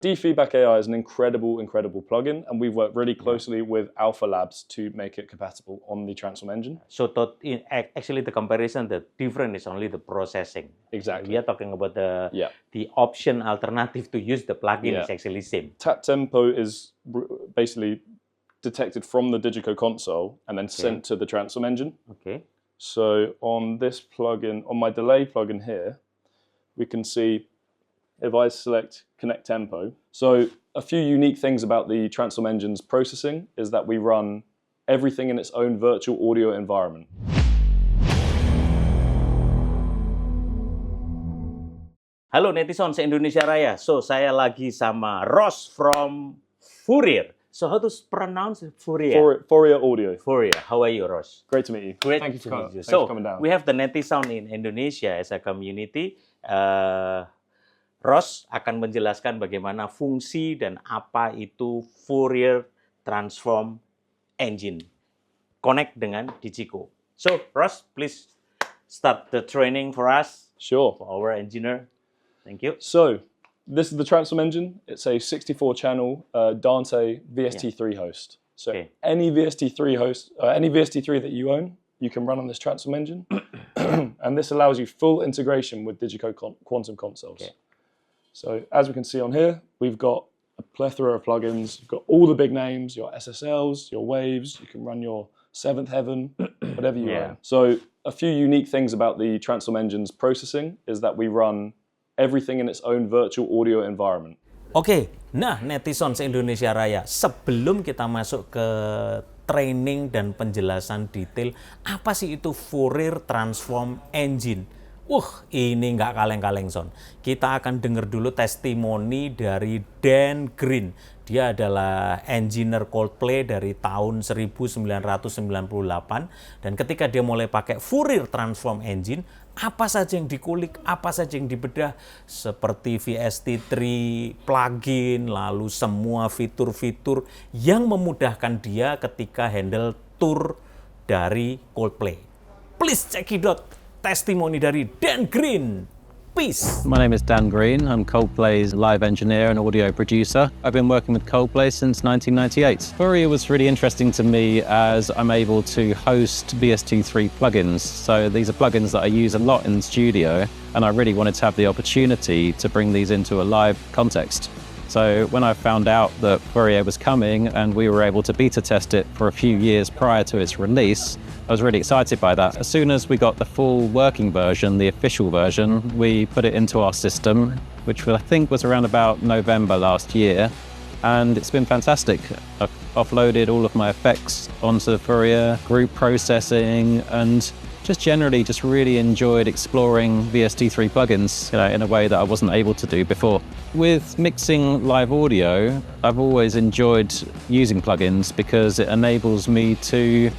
Feedback AI is an incredible plugin, and we've worked really closely with Alpha Labs to make it compatible on the Transform engine. So actually the comparison, the difference is only the processing. Exactly. We are talking about the option alternative to use the plugin is actually same. Tap tempo is basically detected from the Digico console and then sent to the Transform engine. Okay. So on this plugin, on my delay plugin here, we can see if I select Connect Tempo. So a few unique things about the Transform engine's processing is that we run everything in its own virtual audio environment. Halo netizen se-Indonesia Raya. So saya lagi sama Ross from FOURIER. So how to pronounce FOURIER? FOURIER Audio. FOURIER. How are you, Ross? Great to meet you. Great. Thank you for coming. So coming down. We have the netizen in Indonesia as a community. Ross akan menjelaskan bagaimana fungsi dan apa itu FOURIER Transform Engine. Connect dengan Digico. So, Ross, please start the training for us. Sure. For our engineer. Thank you. So, this is the Transform engine. It's a 64-channel Dante VST3 host. So, any VST3 host, any VST3 that you own, you can run on this Transform engine. And this allows you full integration with Digico quantum consoles. Okay. So as we can see on here, we've got a plethora of plugins. You've got all the big names, your SSLs, your waves. You can run your Seventh Heaven, whatever you want. So a few unique things about the Transform engine's processing is that we run everything in its own virtual audio environment. Oke, nah netizen se-Indonesia Raya, sebelum kita masuk ke training dan penjelasan detail, apa sih itu FOURIER Transform Engine? Ini nggak kaleng-kaleng, Son. Kita akan dengar dulu testimoni dari Dan Green. Dia adalah engineer Coldplay dari tahun 1998. Dan ketika dia mulai pakai FOURIER Transform Engine, apa saja yang dikulik, apa saja yang dibedah, seperti VST3 plugin, lalu semua fitur-fitur yang memudahkan dia ketika handle tour dari Coldplay. Please check it out. Testimoni dari Dan Green. Peace. My name is Dan Green. I'm Coldplay's live engineer and audio producer. I've been working with Coldplay since 1998. FOURIER was really interesting to me as I'm able to host VST3 plugins. So these are plugins that I use a lot in the studio, and I really wanted to have the opportunity to bring these into a live context. So when I found out that FOURIER was coming and we were able to beta test it for a few years prior to its release, I was really excited by that. As soon as we got the full working version, the official version, we put it into our system, which I think was around about November last year. And it's been fantastic. I've offloaded all of my effects onto FOURIER, group processing, and just generally just really enjoyed exploring VST3 plugins in a way that I wasn't able to do before. With mixing live audio, I've always enjoyed using plugins because it enables me to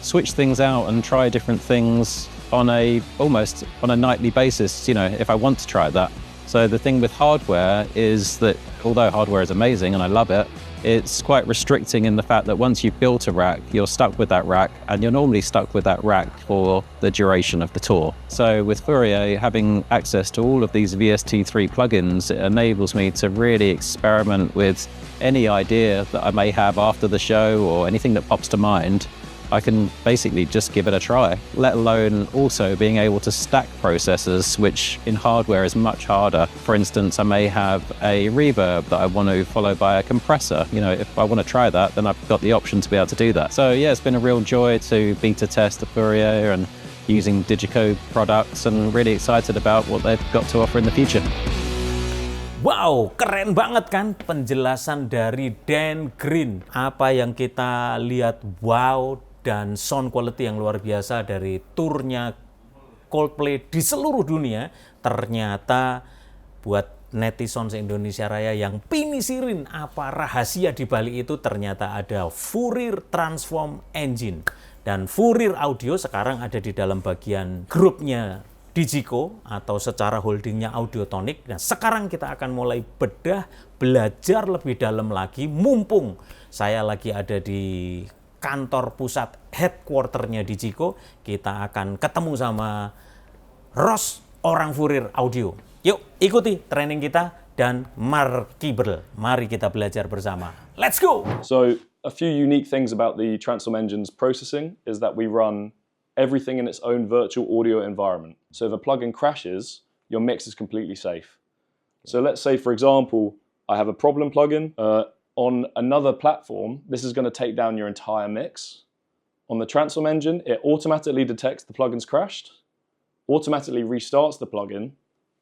switch things out and try different things almost on a nightly basis, if I want to try that. So the thing with hardware is that although hardware is amazing and I love it, it's quite restricting in the fact that once you've built a rack, you're stuck with that rack, and you're normally stuck with that rack for the duration of the tour. So with FOURIER, having access to all of these VST3 plugins, it enables me to really experiment with any idea that I may have after the show or anything that pops to mind. I can basically just give it a try, let alone also being able to stack processors, which in hardware is much harder. For instance, I may have a reverb that I want to follow by a compressor. If I want to try that, then I've got the option to be able to do that. So yeah, it's been a real joy to beta test the FOURIER and using Digico products, and really excited about what they've got to offer in the future. Wow, keren banget kan penjelasan dari Dan Green. Apa yang kita lihat, wow, dan sound quality yang luar biasa dari turnya Coldplay di seluruh dunia, ternyata buat netizen se-Indonesia Raya yang pinisirin apa rahasia di balik itu, ternyata ada FOURIER Transform Engine. Dan FOURIER Audio sekarang ada di dalam bagian grupnya Digico atau secara holdingnya Audiotonic. Nah, sekarang kita akan mulai bedah, belajar lebih dalam lagi, mumpung saya lagi ada di kantor pusat headquarternya Digico. Kita akan ketemu sama Ross, orang FOURIER Audio. Yuk, ikuti training kita dan markable. Mari kita belajar bersama. Let's go! So, a few unique things about the Transform Engine's processing is that we run everything in its own virtual audio environment. So if a plugin crashes, your mix is completely safe. So let's say, for example, I have a problem plugin on another platform. This is going to take down your entire mix. On the Transform Engine, it automatically detects the plugin's crashed, automatically restarts the plugin,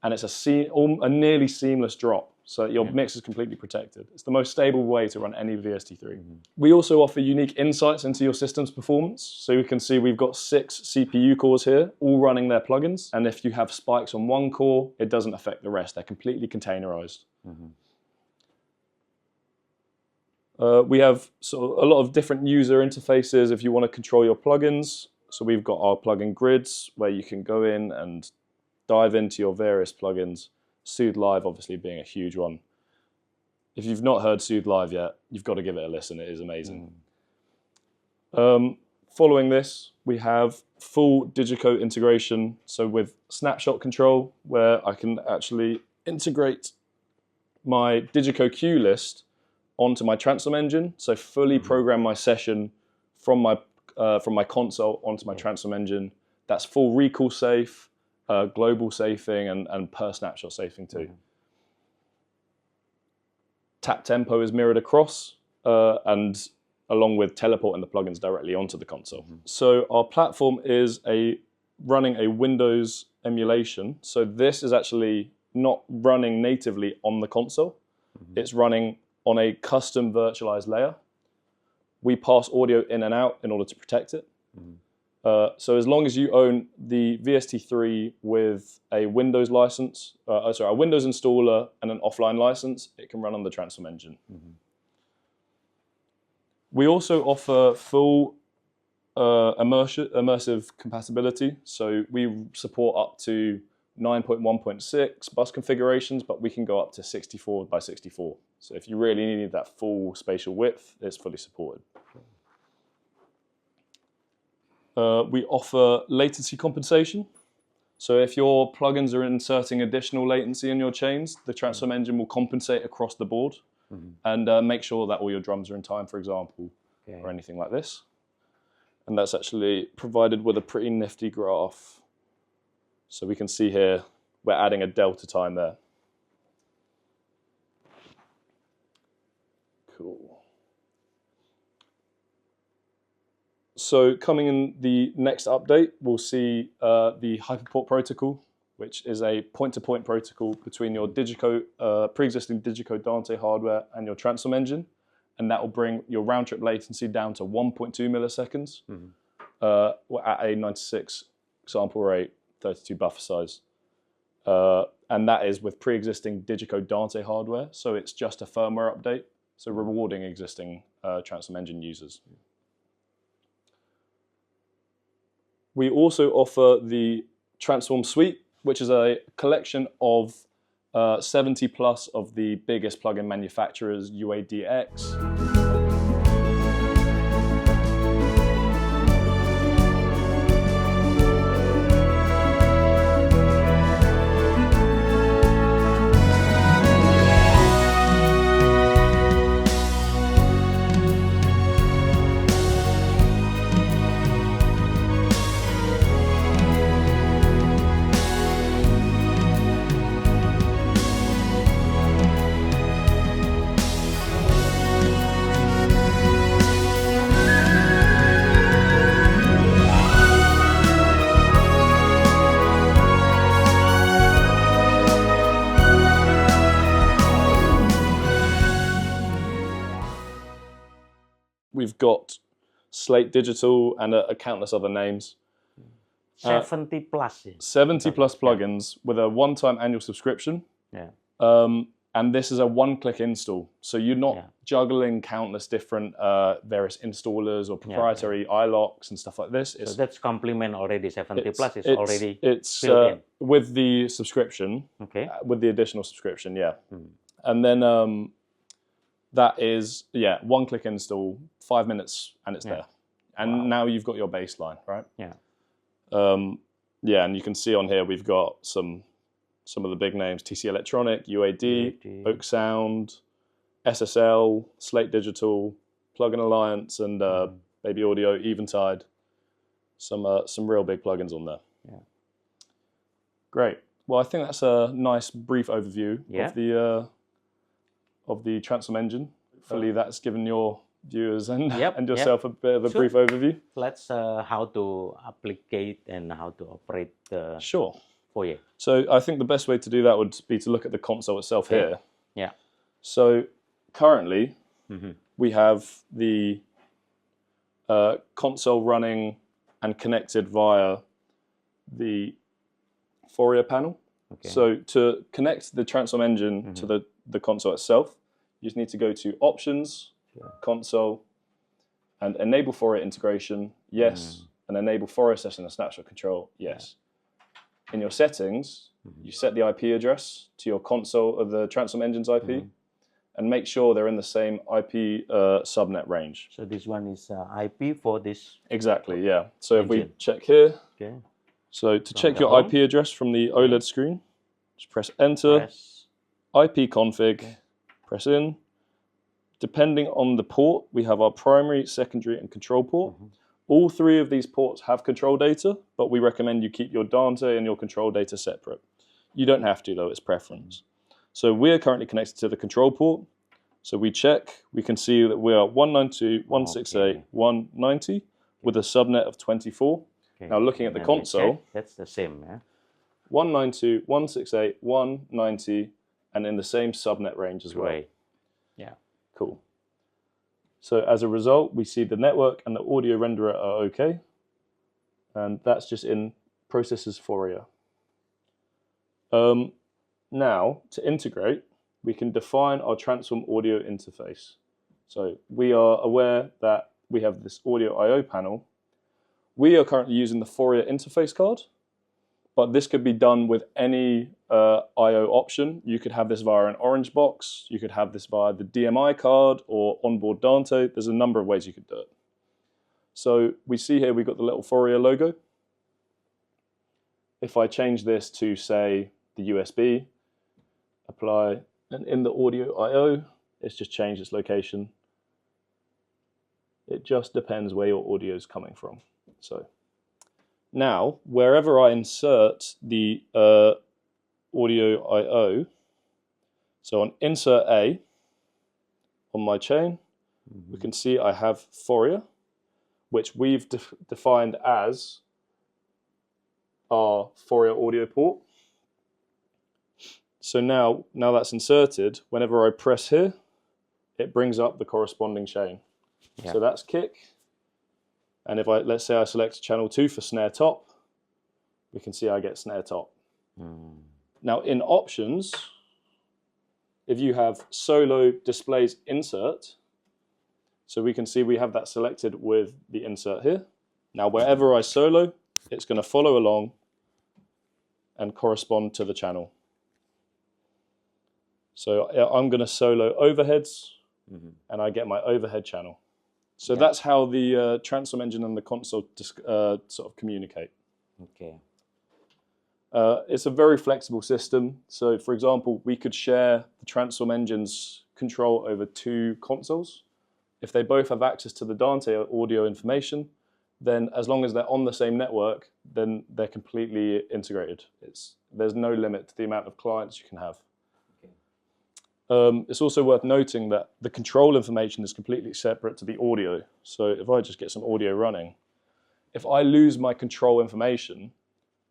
and it's a nearly seamless drop. So your mix is completely protected. It's the most stable way to run any VST3. We also offer unique insights into your system's performance. So you can see we've got 6 CPU cores here, all running their plugins. And if you have spikes on one core, it doesn't affect the rest. They're completely containerized. We have sort of a lot of different user interfaces if you want to control your plugins. So we've got our plugin grids where you can go in and dive into your various plugins. Soothe Live obviously being a huge one. If you've not heard Soothe Live yet, you've got to give it a listen. It is amazing. Following this, we have full Digico integration. So with snapshot control, where I can actually integrate my Digico cue list onto my Transform Engine. So fully program my session from my console onto my Transform Engine. That's full recall safe. Global safing and per snapshot safing too. Tap tempo is mirrored across and along with teleporting the plugins directly onto the console. So our platform is running a Windows emulation. So this is actually not running natively on the console. It's running on a custom virtualized layer. We pass audio in and out in order to protect it. So as long as you own the VST3 with a Windows license, a Windows installer and an offline license, it can run on the Transform Engine. We also offer full immersive compatibility. So we support up to 9.1.6 bus configurations, but we can go up to 64 by 64. So if you really need that full spatial width, it's fully supported. We offer latency latency So if your plugins are inserting additional latency in your chains, the Transform Engine will compensate across the board and make sure that all your drums are in time, for example, or anything like this. And that's actually provided with a pretty nifty graph. So we can see here, we're adding a delta time there. Cool. So coming in the next update, we'll see the Hyperport protocol, which is a point-to-point protocol between your pre-existing Digico Dante hardware and your Transform Engine, and that will bring your round-trip latency down to 1.2 milliseconds. We're at a 96 sample rate, 32 buffer size, and that is with pre-existing Digico Dante hardware. So it's just a firmware update, so rewarding existing Transform Engine users. We also offer the Transform Suite, which is a collection of 70 plus of the biggest plugin manufacturers, UADX. We've got Slate Digital and a countless other names. 70 plus. 70 plus plugins with a one-time annual subscription. And this is a one-click install. So you're not juggling countless different various installers or proprietary iLocks and stuff like this. So that's complement already. 70 plus is already it's built in. With the subscription, with the additional subscription, And then that is, one-click install, 5 minutes, and it's there. And now you've got your baseline, right? And you can see on here we've got some some of the big names: TC Electronic, UAD, Oak Sound, SSL, Slate Digital, Plugin Alliance, and Baby Audio, Eventide. Some real big plugins on there. Yeah. Great. Well, I think that's a nice brief overview of the Transform Engine. Hopefully that's given your viewers and yourself a bit of a brief overview. Let's how to applicate and how to operate the FOURIER. So I think the best way to do that would be to look at the console itself here. Yeah. So currently we have the console running and connected via the FOURIER panel. Okay. So to connect the Transform Engine to the console itself, you just need to go to Options, Console, and Enable FOURIER Integration, yes, and Enable FOURIER Session and Snapshot Control, yes. In your settings, you set the IP address to your console of the Transform Engine's IP, and make sure they're in the same IP subnet range. So this one is IP for this? Exactly, yeah. So if we check here, so to check your home. IP address from the OLED screen, just press Enter, IP config, press in. Depending on the port, we have our primary, secondary, and control port. All three of these ports have control data, but we recommend you keep your Dante and your control data separate. You don't have to, though, it's preference. So we are currently connected to the control port. So we check, we can see that we are 192.168.190 with a subnet of 24. Now looking at the console, that's the same, 192.168.190 and in the same subnet range as well. Right. Yeah. Cool. So as a result, we see the network and the audio renderer are okay. And that's just in Processes FOURIER. Now, to integrate, we can define our Transform audio interface. So we are aware that we have this audio I/O panel. We are currently using the FOURIER interface card, but this could be done with any I/O option. You could have this via an orange box, you could have this via the DMI card or onboard Dante. There's a number of ways you could do it. So we see here we've got the little FOURIER logo. If I change this to, say, the USB, apply, and in the audio I/O, it's just changed its location. It just depends where your audio is coming from. So now, wherever I insert the audio I/O, so on insert A on my chain, we can see I have FOURIER, which we've defined as our FOURIER audio port. So now that's inserted, whenever I press here, it brings up the corresponding chain. So that's kick. And if let's say I select channel 2 for snare top, we can see I get snare top. Now in options, if you have solo displays insert, so we can see we have that selected with the insert here. Now wherever I solo, it's going to follow along and correspond to the channel. So I'm going to solo overheads, and I get my overhead channel. So that's how the Transform Engine and the console sort of communicate. Okay. It's a very flexible system. So for example, we could share the Transform Engine's control over 2 consoles. If they both have access to the Dante audio information, then as long as they're on the same network, then they're completely integrated. There's no limit to the amount of clients you can have. It's also worth noting that the control information is completely separate to the audio. So if I just get some audio running, if I lose my control information,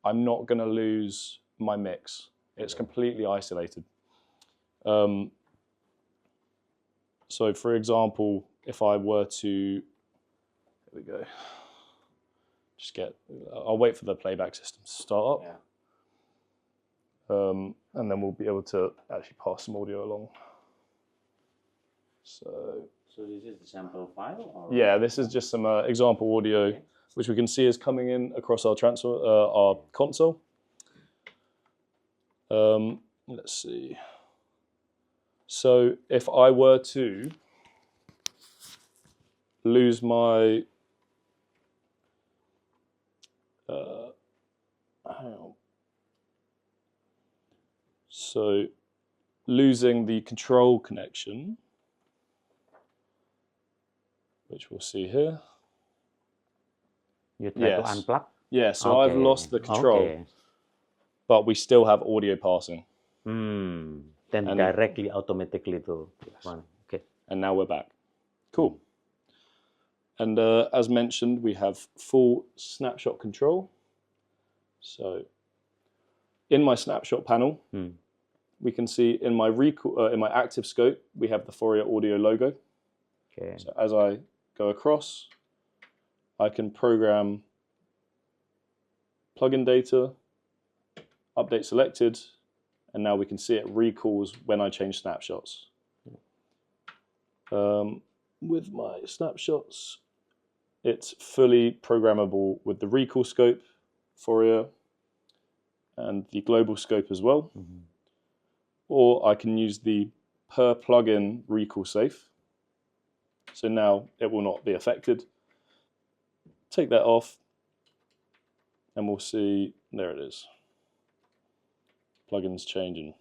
I'm not going to lose my mix. It's completely isolated. So for example, if I were to, here we go, I'll wait for the playback system to start up. And then we'll be able to actually pass some audio along. So this is the sample file? Or? Yeah, this is just some example audio, which we can see is coming in across our console. Let's see. So if I were to lose my hang on. So losing the control connection, which we'll see here. You try to unplug? Yeah, so I've lost the control, but we still have audio passing. Then directly, automatically to one. Okay. And now we're back. Cool. And as mentioned, we have full snapshot control. So in my snapshot panel, we can see in my active scope, we have the Fourier audio logo. Okay. So as I go across, I can program plugin data, update selected, and now we can see it recalls when I change snapshots. With my snapshots, it's fully programmable with the recall scope, Fourier, and the global scope as well. Or I can use the per plugin recall safe. So now it will not be affected. Take that off, and we'll see, there it is. Plugins changing.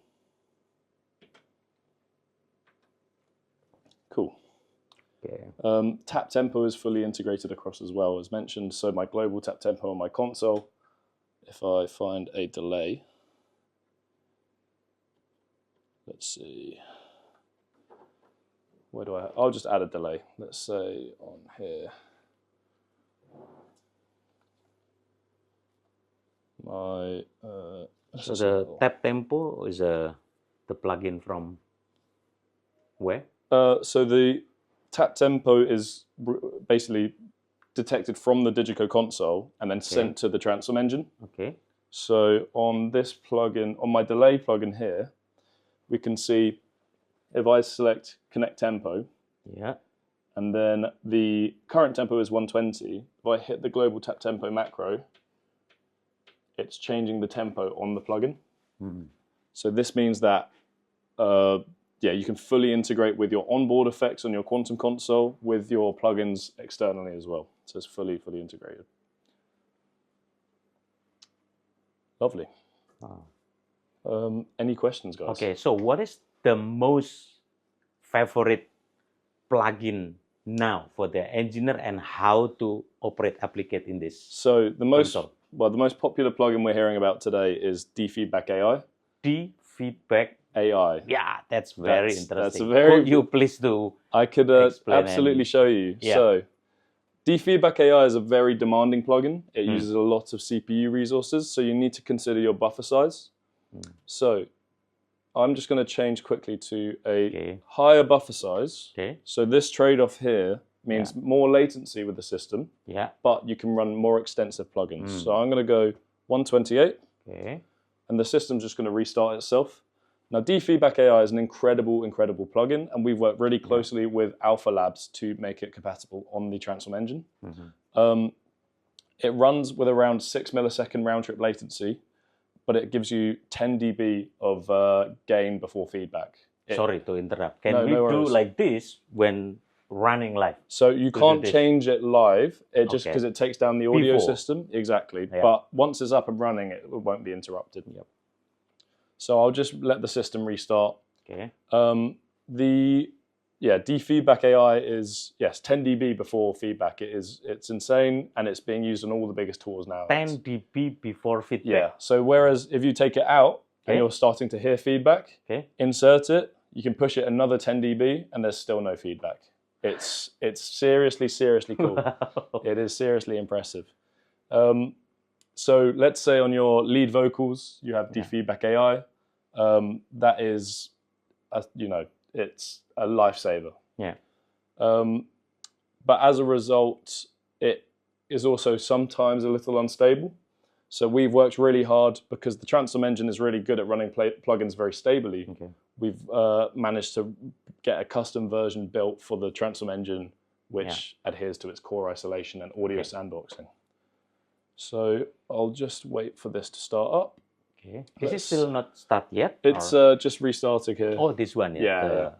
Cool. Okay. Tap tempo is fully integrated across as well, as mentioned. So my global tap tempo on my console, if I find a delay, let's see, where do I'll just add a delay. Let's say on here. My so the tap tempo is the plugin from where? So the tap tempo is basically detected from the Digico console and then sent to the transform engine. Okay. So on this plugin, on my delay plugin here, we can see if I select connect tempo, and then the current tempo is 120. If I hit the global tap tempo macro, it's changing the tempo on the plugin. So this means that you can fully integrate with your onboard effects on your Quantum console with your plugins externally as well. So it's fully integrated. Lovely. Any questions, guys? Okay, so what is the most favorite plugin now for the engineer and how to operate, applicate in this? So the most popular plugin we're hearing about today is Feedback AI. Feedback AI. Yeah, that's very interesting. That's a very. Could you please do? I could absolutely show you. Yeah. So, Feedback AI is a very demanding plugin. It uses a lot of CPU resources, so you need to consider your buffer size. So, I'm just going to change quickly to a higher buffer size. So this trade-off here means more latency with the system, but you can run more extensive plugins. So I'm going to go 128, and the system's just going to restart itself. Now, Feedback AI is an incredible plugin, and we've worked really closely with Alpha Labs to make it compatible on the Transform engine. It runs with around 6 millisecond round-trip latency, but it gives you 10 dB of gain before feedback. Sorry to interrupt. Can we do like this when running live? So you can't change it live, just because it takes down the audio system. Exactly. But once it's up and running, it won't be interrupted. So I'll just let the system restart. Feedback AI is 10 dB before feedback. It's insane, and it's being used on all the biggest tools now. 10 dB before feedback. Yeah. So whereas if you take it out and you're starting to hear feedback, insert it, you can push it another 10 dB, and there's still no feedback. It's seriously cool. It is seriously impressive. So let's say on your lead vocals you have Feedback AI. That is, it's a lifesaver. But as a result, it is also sometimes a little unstable. So we've worked really hard, because the Transform engine is really good at running plugins very stably. We've managed to get a custom version built for the Transform engine, which adheres to its core isolation and audio sandboxing. So I'll just wait for this to start up. This is still not start yet? It's just restarting here. Oh, this one, yeah.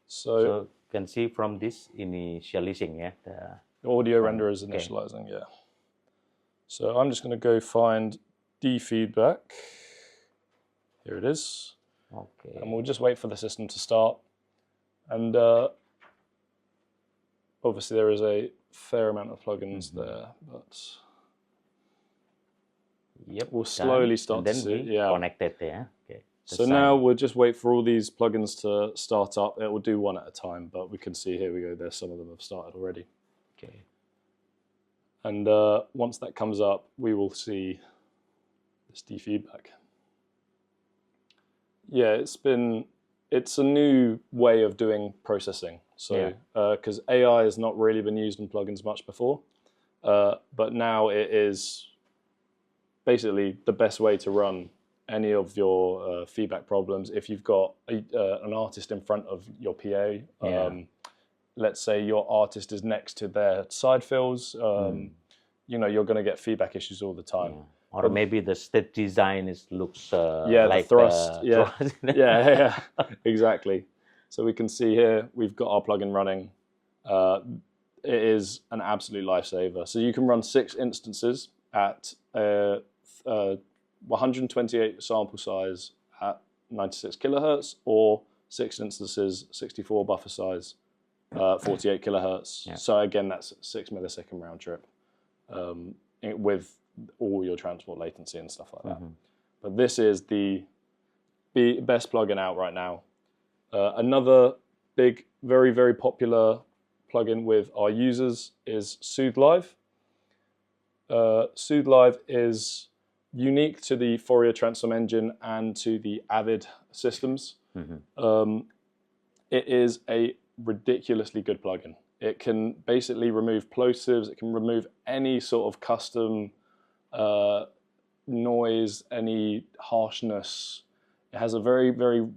So you can see from this initializing, the audio renderer is initializing, So I'm just going to go find Feedback. Here it is. Okay. And we'll just wait for the system to start. And obviously there is a fair amount of plugins there, but we'll slowly start to see. Connected, yeah. Okay. So now we'll just wait for all these plugins to start up. It will do one at a time, but we can see, here we go, there's some of them have started already. Okay. And once that comes up, we will see this feedback. Yeah, it's a new way of doing processing. So, because AI has not really been used in plugins much before, but now it is basically the best way to run any of your feedback problems. If you've got an artist in front of your PA, let's say your artist is next to their side fills, you know, you're going to get feedback issues all the time. Or maybe the stage design looks the like thrust. Yeah, exactly. So we can see here we've got our plugin running. It is an absolute lifesaver. So you can run 6 instances at 128 sample size at 96 kilohertz, or 6 instances, 64 buffer size, 48 kilohertz. So again, that's 6 millisecond round trip with all your transport latency and stuff like that. But this is the best plugin out right now. Another big, very, very popular plugin with our users is Soothe Live. Soothe Live is unique to the Fourier Transform Engine and to the Avid systems. It is a ridiculously good plugin. It can basically remove plosives, it can remove any sort of custom noise, any harshness. It has a very, very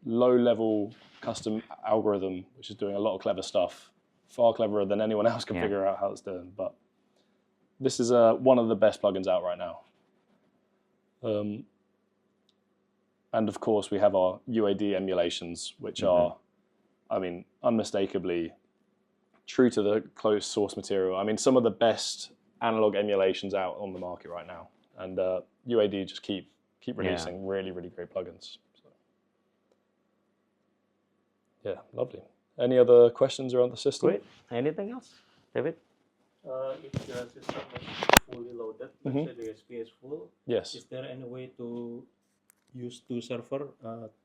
low-level custom algorithm, which is doing a lot of clever stuff, far cleverer than anyone else can figure out how it's doing. But this is one of the best plugins out right now. And of course, we have our UAD emulations, which are, I mean, unmistakably true to the closed source material. I mean, some of the best analog emulations out on the market right now. And UAD just keep releasing really, really great plugins. So, yeah, lovely. Any other questions around the system? Great. Anything else, David? If the system is fully loaded, let's say the USB is full, is there any way to use 2 servers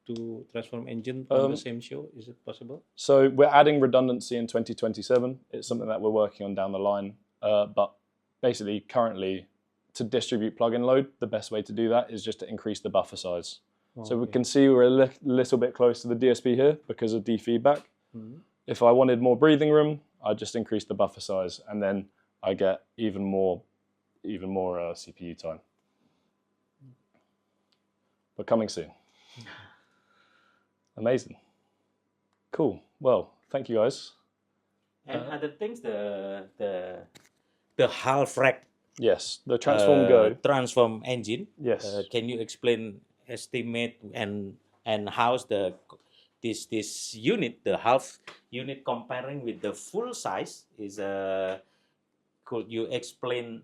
to transform engine on the same show? Is it possible? So we're adding redundancy in 2027. It's something that we're working on down the line. But basically, currently, to distribute plugin load, the best way to do that is just to increase the buffer size. So we can see we're a little bit close to the DSP here because of defeedback. If I wanted more breathing room, I'd just increase the buffer size, and then I get even more CPU time. But coming soon. Amazing. Cool. Well, thank you guys. And other things, the half rack. Yes, the Transform Go. Transform engine. Yes. Can you explain, estimate, and how's this unit, the half unit comparing with the full size is could you explain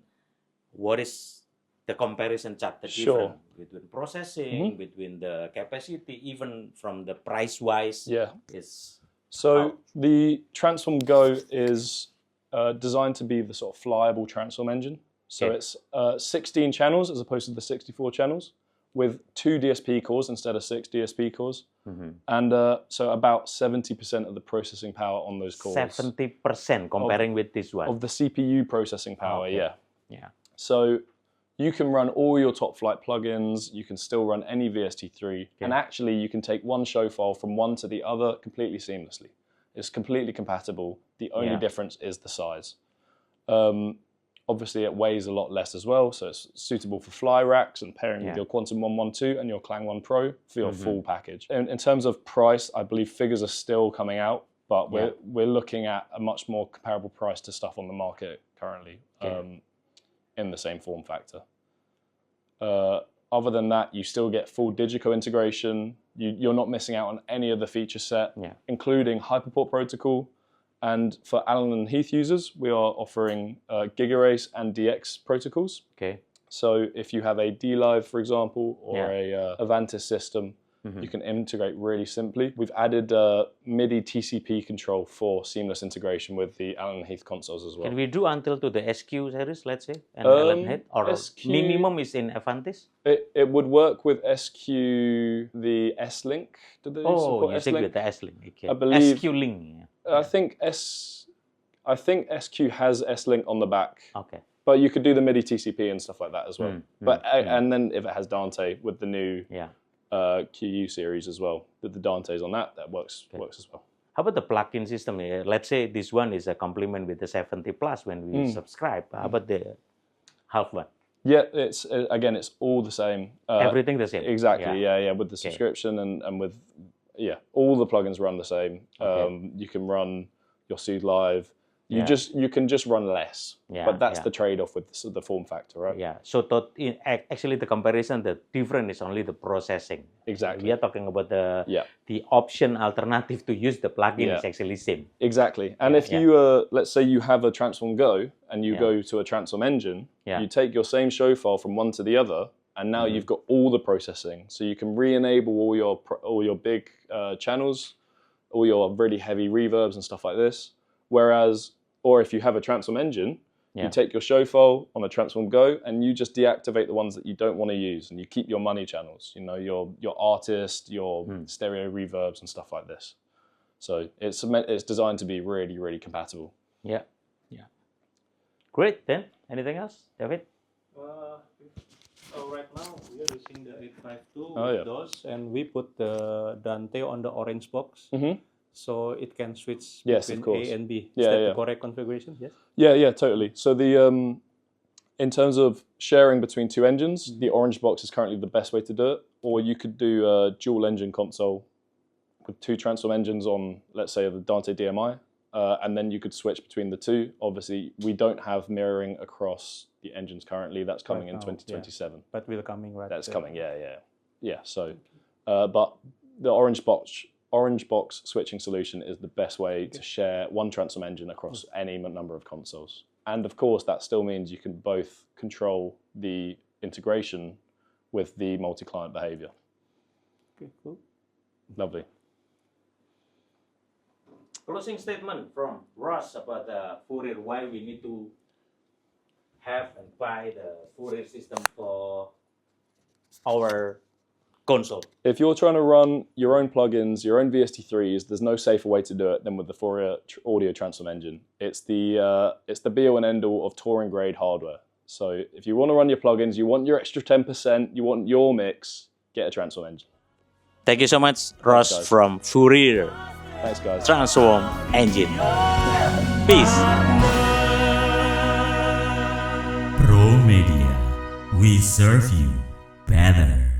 what is the comparison chart, the difference between processing, between the capacity, even from the price wise? So the Transform Go is designed to be the sort of flyable transform engine. So it's 16 channels as opposed to the 64 channels, with 2 DSP cores instead of 6 DSP cores. And so about 70% of the processing power on those cores. 70% comparing with this one? Of the CPU processing power, So you can run all your top flight plugins, you can still run any VST3, and actually you can take one show file from one to the other completely seamlessly. It's completely compatible. The only difference is the size. Obviously, it weighs a lot less as well, so it's suitable for fly racks and pairing with your Quantum 112 and your Klang 1 Pro for your full package. In terms of price, I believe figures are still coming out, but we're looking at a much more comparable price to stuff on the market currently in the same form factor. Other than that, you still get full Digico integration. You're not missing out on any of the feature set, including Hyperport protocol. And for Allen and Heath users, we are offering GigaRace and DX protocols. So if you have a D-Live, for example, or a Avantis system, You can integrate really simply. We've added MIDI TCP control for seamless integration with the Allen Heath consoles as well. Can we do until to the SQ series, let's say, and Allen Heath, or SQ, minimum is in Avantis? It would work with SQ, the S-Link. Do they support you S-Link? with the S-Link. Okay. I believe SQ-Link. I think SQ has S-Link on the back. Okay. But you could do the MIDI TCP and stuff like that as well. And then if it has Dante with the new QU series as well, with the Dantes on that works as well. How about the plug-in system? Let's say this one is a complement with the 70 plus when we subscribe. How about the half one? Yeah, it's again, it's all the same. Everything the same. Exactly. Yeah. With the subscription and with all the plugins run the same. You can run your Soothe Live. You can just run less, but that's the trade-off with the form factor, right? Yeah. So actually, the comparison, the difference is only the processing. Exactly. We are talking about the option alternative to use the plugin is actually same. Exactly. And if you let's say you have a Transform Go and you go to a Transform Engine, you take your same show file from one to the other, and now you've got all the processing, so you can re-enable all your big channels, all your really heavy reverbs and stuff like this. Whereas, or if you have a Transform Engine, you take your show file on a Transform Go and you just deactivate the ones that you don't want to use, and you keep your money channels, you know, your artist, your stereo reverbs and stuff like this. So it's designed to be really, really compatible. Yeah. Great. Then anything else, David? Right now we are using the 852 with those, and we put the Dante on the orange box. So it can switch between A and B. Is that the correct configuration? Yes. Yeah, totally. So in terms of sharing between two engines, the orange box is currently the best way to do it. Or you could do a dual engine console with two Transform engines on, let's say, the Dante DMI, and then you could switch between the two. Obviously, we don't have mirroring across the engines currently. That's coming in 2027. But will coming right. That's coming. Yeah. So, but the orange box switching solution is the best way to share one Transform engine across any number of consoles. And of course, that still means you can both control the integration with the multi-client behavior. Okay, cool. Lovely. Closing statement from Ross about the Fourier, why we need to have and buy the Fourier system for our console. If you're trying to run your own plugins, your own VST3s, there's no safer way to do it than with the Fourier audio transform engine. It's the be-all and end-all of touring grade hardware. So if you want to run your plugins, you want your extra 10%, you want your mix, get a transform engine. Thank you so much, Ross from Fourier. Thanks, guys. Transform engine. Peace. Promedia. We serve you better.